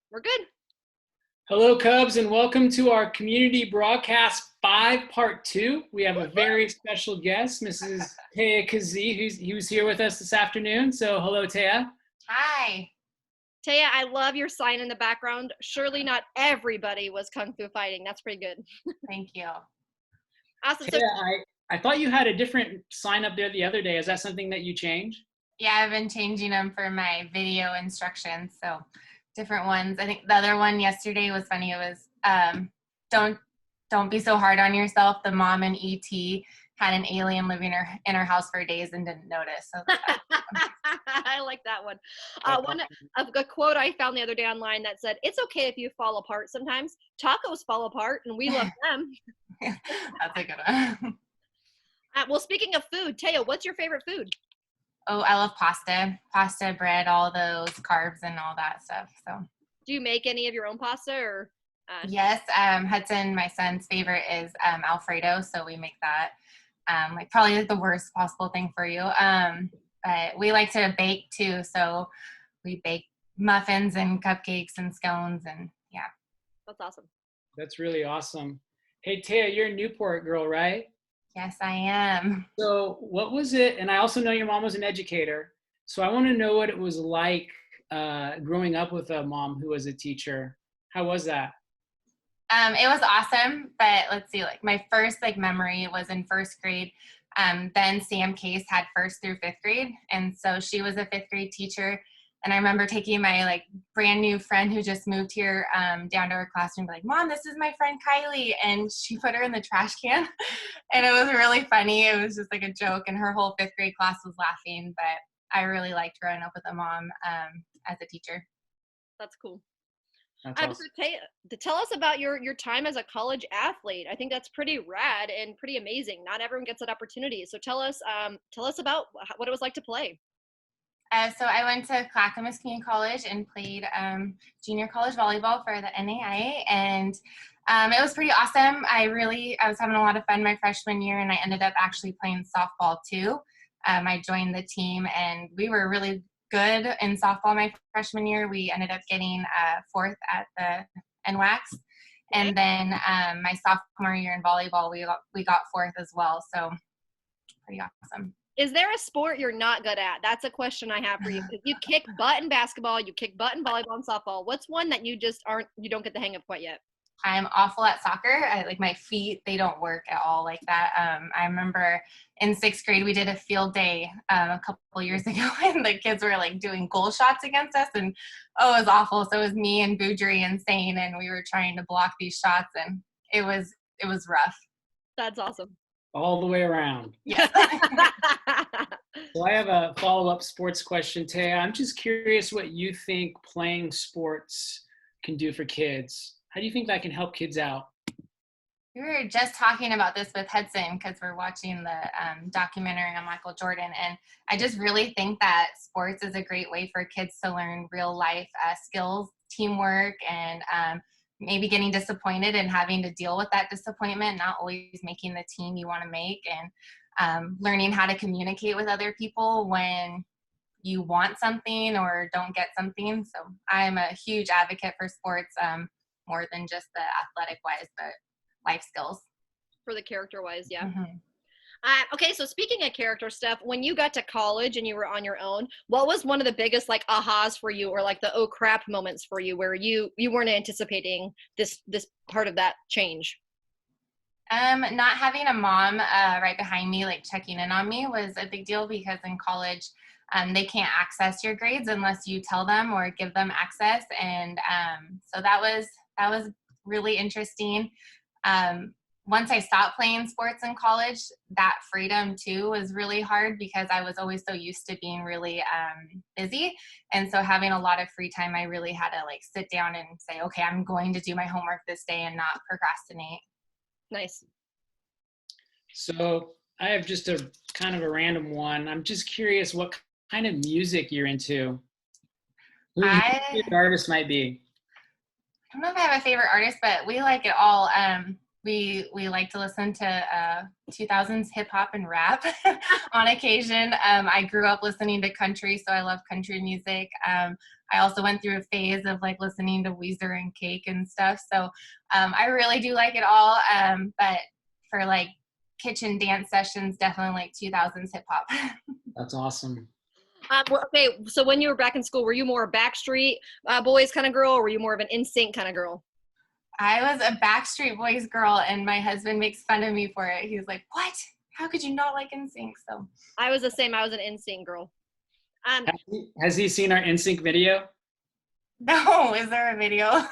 We're good. Hello, Cubs, and welcome to our community broadcast 5 part 2. We have a very special guest, Mrs. Taya Kazee, who's here with us this afternoon. So hello, Taya. Hi. Taya, I love your sign in the background. Surely not everybody was Kung Fu fighting. That's pretty good. Thank you. Awesome. So, Taya, I thought you had a different sign up there the other day. Is that something that you changed? Yeah, I've been changing them for my video instructions. So different ones. I think the other one yesterday was funny. It was don't be so hard on yourself. The mom in ET had an alien living in her house for days and didn't notice. So I like that one. A quote I found the other day online that said, "It's okay if you fall apart sometimes. Tacos fall apart, and we love them." That's a good one. Well, speaking of food, Taya, what's your favorite food? Oh, I love pasta, bread, all those carbs and all that stuff. So Do you make any of your own pasta or? yes, Hudson, my son's favorite is Alfredo, so we make that. Like probably the worst possible thing for you. But we like to bake too, so we bake muffins and cupcakes and scones, and yeah. That's awesome. That's really awesome. Hey, Taya, you're a Newport girl, right? Yes, I am. So what was it? And I also know your mom was an educator. So I want to know what it was like growing up with a mom who was a teacher. How was that? It was awesome, but let's see, like my first memory was in first grade. Then Sam Case had first through fifth grade, and so she was a fifth grade teacher. And I remember taking my brand new friend who just moved here down to her classroom, like, "Mom, this is my friend Kylie," and she put her in the trash can, and it was really funny. It was just like a joke, and her whole fifth grade class was laughing. But I really liked growing up with a mom as a teacher. That's cool. That's awesome. So tell us about your time as a college athlete. I think that's pretty rad and pretty amazing. Not everyone gets that opportunity. So tell us about what it was like to play. So I went to Clackamas Community College and played junior college volleyball for the NAIA, and it was pretty awesome. I was having a lot of fun my freshman year, and I ended up actually playing softball too. I joined the team, and we were really good in softball my freshman year. We ended up getting fourth at the NWACs, and then my sophomore year in volleyball, we got fourth as well. So pretty awesome. Is there a sport you're not good at? That's a question I have for you. You kick butt in basketball, you kick butt in volleyball and softball. What's one that you don't get the hang of quite yet? I'm awful at soccer. My feet, they don't work at all like that. I remember in sixth grade, we did a field day a couple years ago, and the kids were doing goal shots against us, and it was awful. So it was me and Boudry and Sane, and we were trying to block these shots, and it was rough. That's awesome. All the way around. Yeah. So I have a follow-up sports question, Taya. I'm just curious what you think playing sports can do for kids. How do you think that can help kids out? We were just talking about this with Hudson because we're watching the documentary on Michael Jordan, and I just really think that sports is a great way for kids to learn real life skills, teamwork, and maybe getting disappointed and having to deal with that disappointment, not always making the team you want to make, and learning how to communicate with other people when you want something or don't get something. So I'm a huge advocate for sports, more than just the athletic wise, but life skills. For the character wise, yeah. Mm-hmm. Okay, so speaking of character stuff, when you got to college and you were on your own, what was one of the biggest ahas for you, or the oh crap moments for you where you weren't anticipating this part of that change? Not having a mom right behind me checking in on me was a big deal, because in college they can't access your grades unless you tell them or give them access, and so that was really interesting. Once I stopped playing sports in college, that freedom too was really hard, because I was always so used to being really busy. And so having a lot of free time, I really had to sit down and say, okay, I'm going to do my homework this day and not procrastinate. Nice. So I have just a kind of a random one. I'm just curious what kind of music you're into. Who your favorite artist might be. I don't know if I have a favorite artist, but we like it all. We like to listen to 2000s hip hop and rap on occasion. I grew up listening to country, so I love country music. I also went through a phase of like listening to Weezer and Cake and stuff. So I really do like it all. But for like kitchen dance sessions, definitely like 2000s hip hop. That's awesome. Well, okay, so when you were back in school, were you more a Backstreet Boys kind of girl, or were you more of an NSYNC kind of girl? I was a Backstreet Boys girl, and my husband makes fun of me for it. He was like, "What? How could you not like NSYNC?" So I was the same. I was an NSYNC girl. Has he seen our NSYNC video? no, is there a video?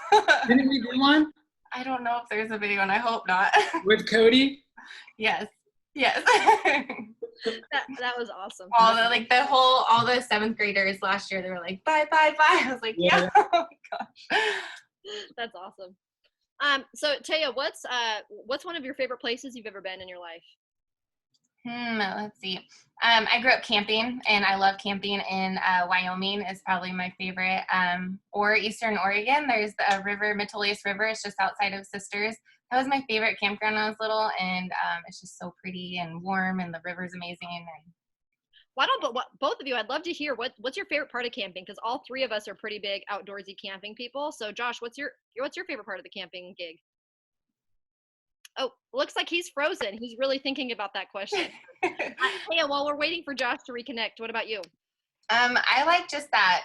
Didn't we do one I don't know if there's a video, and I hope not. with Cody? Yes. Yes. That was awesome. all the 7th graders last year, they were like, bye, bye, bye. I was like, yeah. Oh my gosh. That's awesome. So Taya, what's one of your favorite places you've ever been in your life? Let's see. I grew up camping, and I love camping in Wyoming is probably my favorite. Or Eastern Oregon. There's a river, Metolius River. It's just outside of Sisters. That was my favorite campground when I was little, and it's just so pretty and warm, and the river's amazing. And Why don't both of you? I'd love to hear what's your favorite part of camping, because all three of us are pretty big outdoorsy camping people. So Josh, what's your favorite part of the camping gig? Oh, looks like he's frozen. He's really thinking about that question. Taya, while we're waiting for Josh to reconnect, what about you? I like just that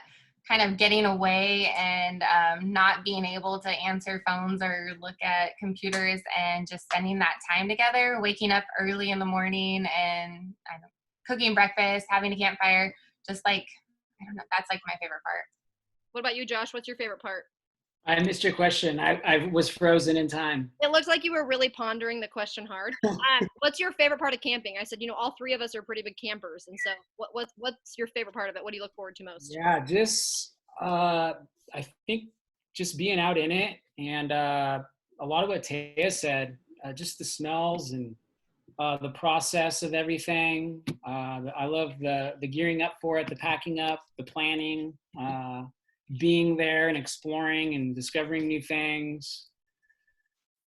kind of getting away and not being able to answer phones or look at computers, and just spending that time together, waking up early in the morning and cooking breakfast, having a campfire, just like, I don't know, that's like my favorite part. What about you, Josh? What's your favorite part? I missed your question. I was frozen in time. It looks like you were really pondering the question hard. What's your favorite part of camping? I said, all three of us are pretty big campers, and so what's your favorite part of it? What do you look forward to most? Yeah, just I think just being out in it, and a lot of what Taya said, just the smells and the process of everything. I love the gearing up for it, the packing up, the planning, being there and exploring and discovering new things.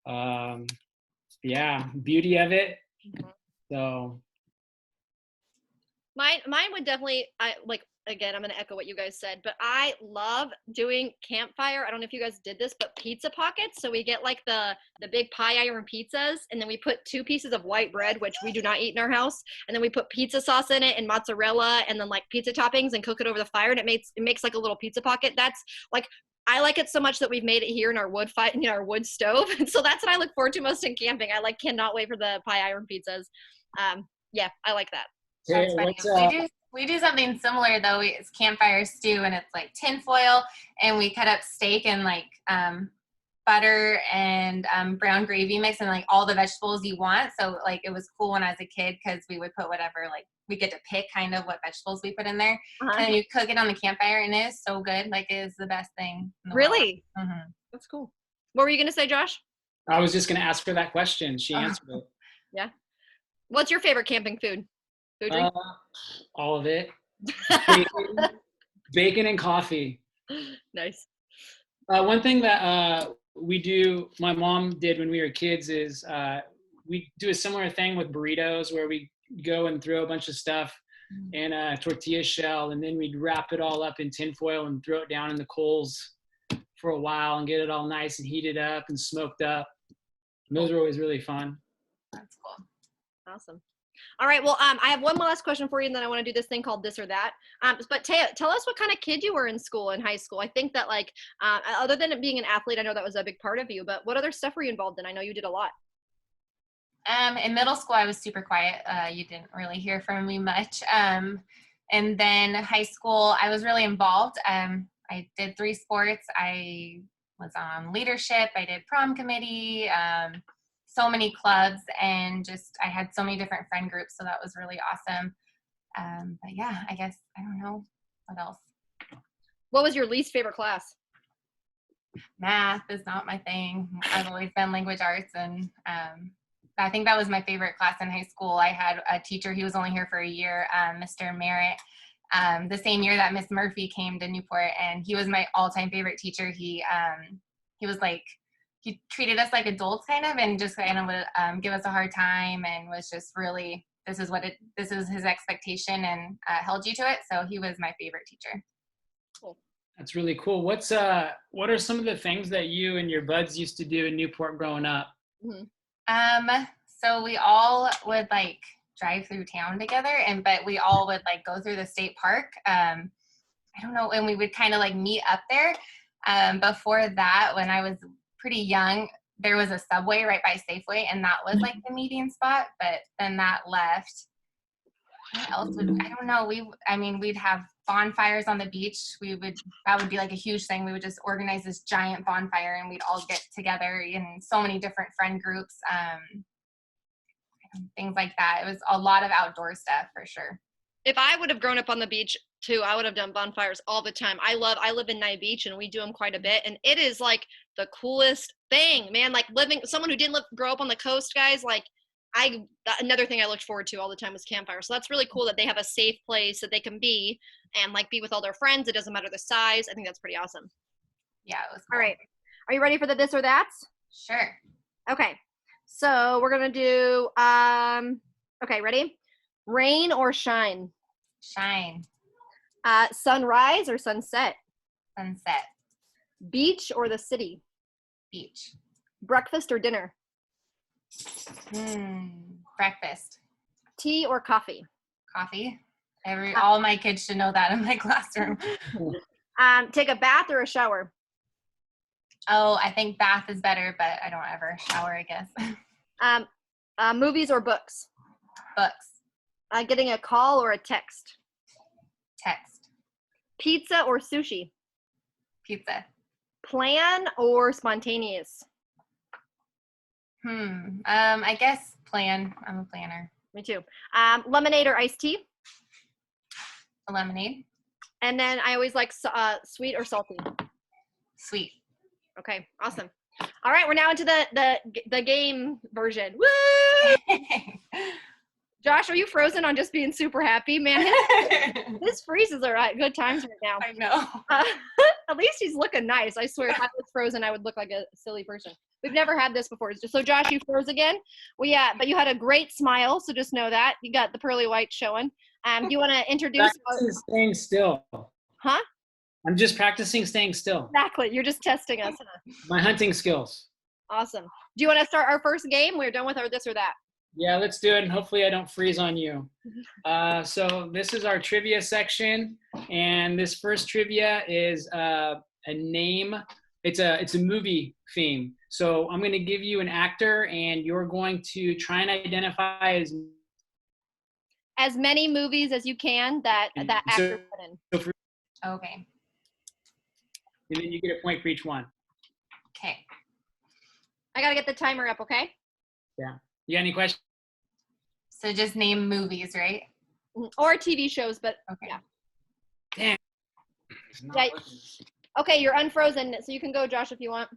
Yeah, beauty of it. Mm-hmm. So mine would definitely, again, I'm going to echo what you guys said, but I love doing campfire. I don't know if you guys did this, but pizza pockets. So we get like the big pie iron pizzas, and then we put 2 pieces of white bread, which we do not eat in our house. And then we put pizza sauce in it and mozzarella and then like pizza toppings and cook it over the fire. And it makes like a little pizza pocket. That's like, I like it so much that we've made it here in our our wood stove. And so that's what I look forward to most in camping. I cannot wait for the pie iron pizzas. Yeah, I like that. That's funny. We do something similar though. It's campfire stew, and it's like tin foil, and we cut up steak and like butter and brown gravy mix and like all the vegetables you want. So like it was cool when I was a kid because we would put whatever, like we get to pick kind of what vegetables we put in there. Uh-huh. And you cook it on the campfire, and it is so good. Like it is the best thing in the Really? world. Mm-hmm. That's cool. What were you going to say, Josh? I was just going to ask her that question. She answered it. Yeah. What's your favorite camping food? Food drink? All of it. Bacon and coffee. Nice. One thing that my mom did when we were kids is we do a similar thing with burritos, where we go and throw a bunch of stuff in a tortilla shell, and then we'd wrap it all up in tin foil and throw it down in the coals for a while and get it all nice and heated up and smoked up. And those are always really fun. That's cool. Awesome. All right. Well, I have one last question for you, and then I want to do this thing called This or That. But Taya, tell us what kind of kid you were in school, in high school. I think that other than being an athlete, I know that was a big part of you, but what other stuff were you involved in? I know you did a lot. In middle school, I was super quiet. You didn't really hear from me much. And then high school, I was really involved. I did 3 sports. I was on leadership. I did prom committee, so many clubs, and just I had so many different friend groups. So that was really awesome. But yeah, I guess, I don't know what else. What was your least favorite class? Math is not my thing. I've always been language arts, and I think that was my favorite class in high school. I had a teacher, he was only here for a year, Mr. Merritt, the same year that Miss Murphy came to Newport, and he was my all-time favorite teacher. He was like, he treated us like adults kind of, and just kind of would give us a hard time, and was just really, this is his expectation, and held you to it. So he was my favorite teacher. Cool. That's really cool. What are some of the things that you and your buds used to do in Newport growing up? So we all would like drive through town together, but we all would like go through the state park. I don't know, and we would kind of like meet up there. Before that, when I was pretty young, there was a Subway right by Safeway, and that was like the meeting spot, but then that left. What else I don't know. We'd have bonfires on the beach. That would be like a huge thing. We would just organize this giant bonfire, and we'd all get together in so many different friend groups, things like that. It was a lot of outdoor stuff for sure. If I would have grown up on the beach too, I would have done bonfires all the time. I live in Nye Beach, and we do them quite a bit, and it is like the coolest thing, man. Like someone who didn't grow up on the coast, guys, like another thing I looked forward to all the time was campfire. So that's really cool that they have a safe place that they can be and like be with all their friends. It doesn't matter the size. I think that's pretty awesome. Yeah, it was cool. All right. Are you ready for the this or that's? Sure. Okay. So we're going to do, okay, ready? Rain or shine? Shine. Sunrise or sunset? Sunset. Beach or the city? Beach. Breakfast or dinner? Breakfast. Tea or coffee? Coffee. All my kids should know that in my classroom. Take a bath or a shower? Oh, I think bath is better, but I don't ever shower, I guess. Movies or books? Books. Getting a call or a text? Text. Pizza or sushi? Pizza. Plan or spontaneous? I guess plan. I'm a planner. Me too. Lemonade or iced tea? A lemonade. And then I always like sweet or salty? Sweet. Okay, awesome. All right, we're now into the game version. Woo! Josh, are you frozen on just being super happy? Man, his freezes are at good times right now. I know. At least he's looking nice. I swear, if I was frozen, I would look like a silly person. We've never had this before. So, Josh, you froze again. But you had a great smile, so just know that. You got the pearly white showing. Do you want to introduce? Practicing staying still. Huh? I'm just practicing staying still. Exactly. You're just testing us. Huh? My hunting skills. Awesome. Do you want to start our first game? We're done with our this or that. Yeah, let's do it, and hopefully I don't freeze on you. So this is our trivia section, and this first trivia is a name. It's a movie theme. So I'm going to give you an actor, and you're going to try and identify as many movies as you can that actor put in. Okay. And then you get a point for each one. Okay. I got to get the timer up, okay? Yeah. You got any questions? So just name movies, right? Or TV shows, but okay. Yeah. Damn. Yeah. Okay, you're unfrozen, so you can go, Josh, if you want.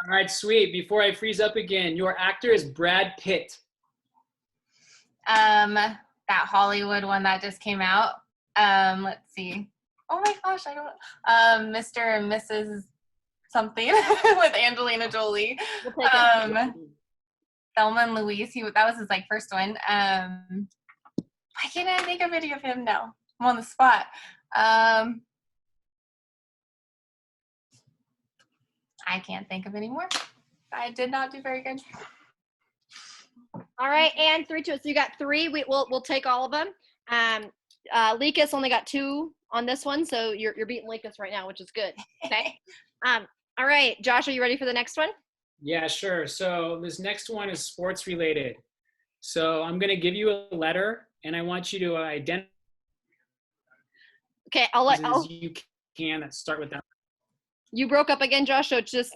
All right, sweet. Before I freeze up again, your actor is Brad Pitt. That Hollywood one that just came out. Let's see. Oh my gosh, I don't. Mr. and Mrs. something with Angelina Jolie. Thelma and Louise. That was his like first one. Why can't I think of any of him now? I'm on the spot. I can't think of any more. I did not do very good. All right, and 3, 2. So you got 3. We'll take all of them. Likas only got 2 on this one, so you're beating Likas right now, which is good. Okay. All right, Josh, are you ready for the next one? Yeah, sure. So this next one is sports related. So I'm going to give you a letter, and I want you to identify. Okay, you can start with that. You broke up again, Josh. So just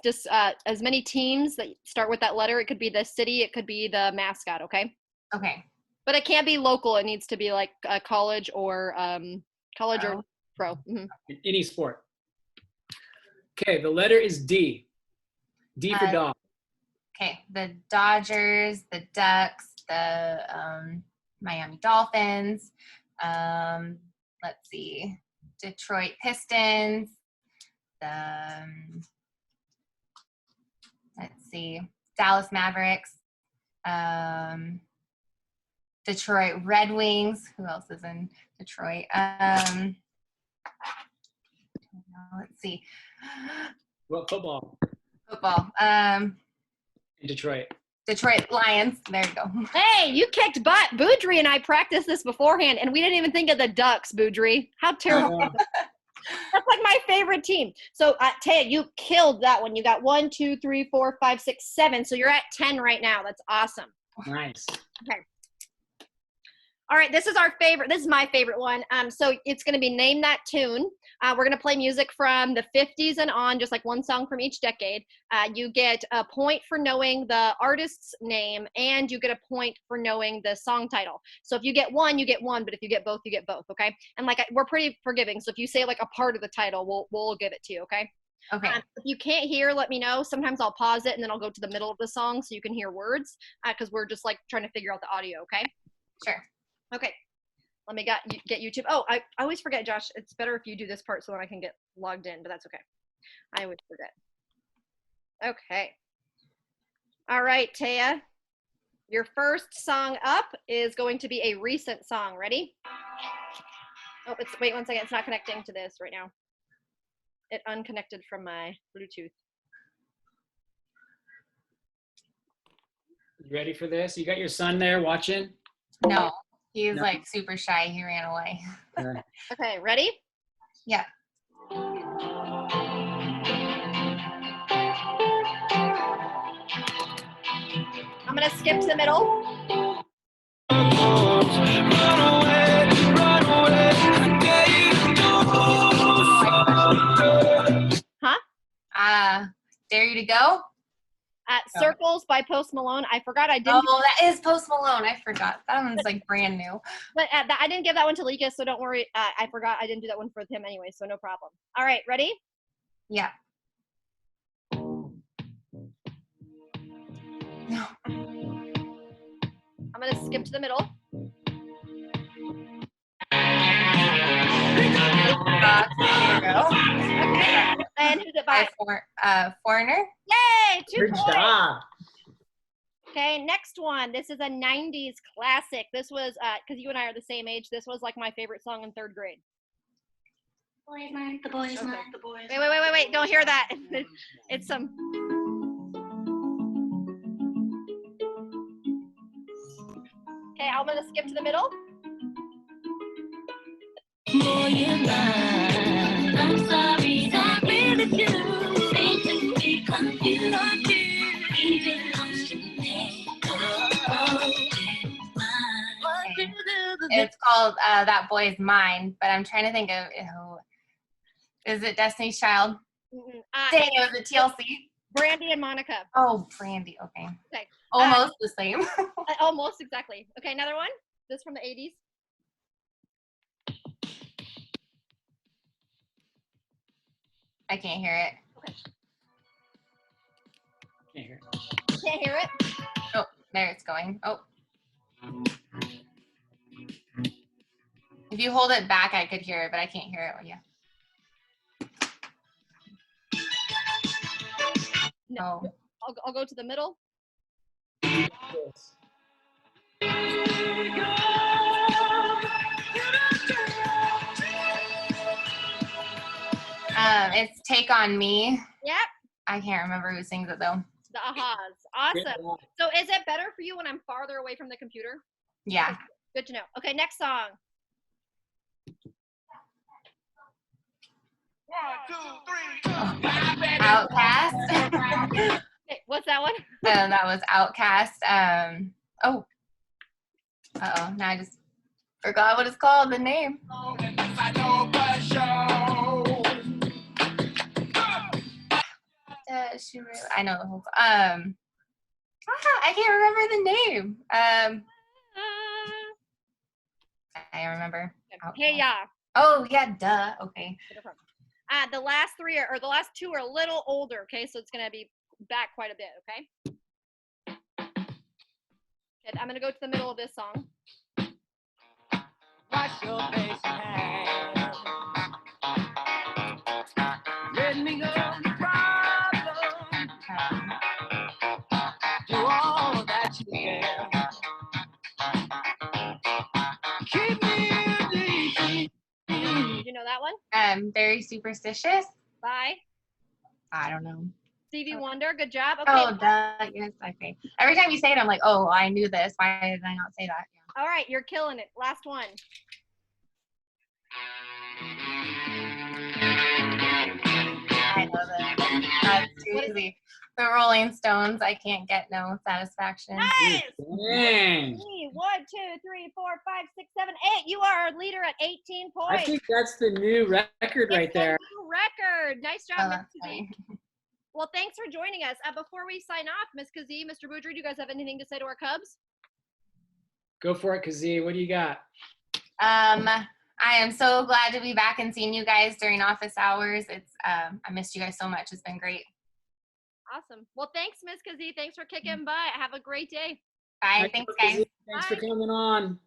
as many teams that start with that letter. It could be the city. It could be the mascot. Okay. Okay. But it can't be local. It needs to be like a college or pro. Mm-hmm. Any sport. Okay, the letter is D. D for dog. Okay, the Dodgers, the Ducks, the Miami Dolphins. Let's see, Detroit Pistons. The let's see, Dallas Mavericks, Detroit Red Wings. Who else is in Detroit? Let's see. What football? Football. In Detroit. Detroit Lions. There you go. Hey, you kicked butt. Boudry and I practiced this beforehand, and we didn't even think of the Ducks, Boudry. How terrible. That's like my favorite team. So, Taya, you killed that one. You got 1, 2, 3, 4, 5, 6, 7. So you're at 10 right now. That's awesome. Nice. Okay. All right, this is our favorite. This is my favorite one. So it's going to be Name That Tune. We're going to play music from the 50s and on, just like one song from each decade. You get a point for knowing the artist's name, and you get a point for knowing the song title. So if you get one, you get one, but if you get both, you get both, okay? And like we're pretty forgiving, so if you say like a part of the title, we'll give it to you, okay? Okay. If you can't hear, let me know. Sometimes I'll pause it, and then I'll go to the middle of the song so you can hear words, because we're just like trying to figure out the audio, okay? Sure. Okay, let me get YouTube. Oh, I always forget, Josh. It's better if you do this part so that I can get logged in, but that's okay. I always forget. Okay. All right, Taya. Your first song up is going to be a recent song. Ready? Oh, wait 1 second. It's not connecting to this right now. It unconnected from my Bluetooth. You ready for this? You got your son there watching? No. He's No. like super shy. He ran away. Okay, ready? Yeah. I'm gonna skip to the middle. Huh? Dare You to Go? Circles by Post Malone. I forgot I didn't. Oh, that is Post Malone. I forgot. That one's like brand new. But I didn't give that one to Lika, so don't worry. I forgot I didn't do that one for him anyway, so no problem. All right, ready? Yeah. No. I'm gonna skip to the middle. Okay. And who's it by? Foreigner. Yay! 2 Good points. job. Okay, next one. This is a 90s classic. This was, because you and I are the same age, this was like my favorite song in 3rd grade. Boys mine, the boys mine, the boys. Wait. Don't hear that. It's some. Okay, I'm going to skip to the middle. Boy, you're mine. I'm sorry, I really do. Ain't to be confused on you. Even lost in me. It's called That Boy's Mine, but I'm trying to think of who. Is it Destiny's Child? Dang, it was a TLC. Brandy and Monica. Oh, Brandy. Okay. Okay. Almost the same. Almost, exactly. Okay, another one. This from the 80s. I can't hear it. Okay. Can't hear. Can't hear it? Oh, there it's going. Oh. If you hold it back, I could hear it, but I can't hear it. Yeah. No. Oh. I'll go to the middle. It's Take On Me. Yep. I can't remember who sings it though. The Ahas. Awesome. So is it better for you when I'm farther away from the computer? Yeah. Good to know. Okay, next song. 1, 2, 3. Outcast. Okay, what's that one? That was Outcast. Oh. Uh-oh. Now I just forgot what it's called, the name. I know the whole I can't remember the name. I remember. Hey, yeah. Oh yeah, duh. Okay. The last three or the last two are a little older, okay? So it's gonna be back quite a bit, okay? Okay, I'm gonna go to the middle of this song. Wash your face and hands. Let me know the problem. very superstitious. Bye. I don't know. Stevie Wonder, good job. Okay. Oh, duh. Yes. Okay. Every time you say it, I'm like, oh, I knew this. Why did I not say that? Yeah. All right, you're killing it. Last one. I know that. That's too easy. The Rolling Stones. I can't get no satisfaction. Nice. Dang. 1, 2, 3, 4, 5, 6, 7, 8. You are our leader at 18 I points. think that's the new record right It's a there. new record. Nice Oh, job, Miss that's Kazee. funny. Well, thanks for joining us. Before we sign off, Miss Kazee, Mr. Boudreaux, do you guys have anything to say to our Cubs? Go for it, Kazee. What do you got? I am so glad to be back and seeing you guys during office hours. It's I missed you guys so much. It's been great. Awesome. Well, thanks, Miss Kazee. Thanks for kicking butt. Have a great day. Bye. Bye, Thanks, Kazee. guys. Thanks for Bye. coming on.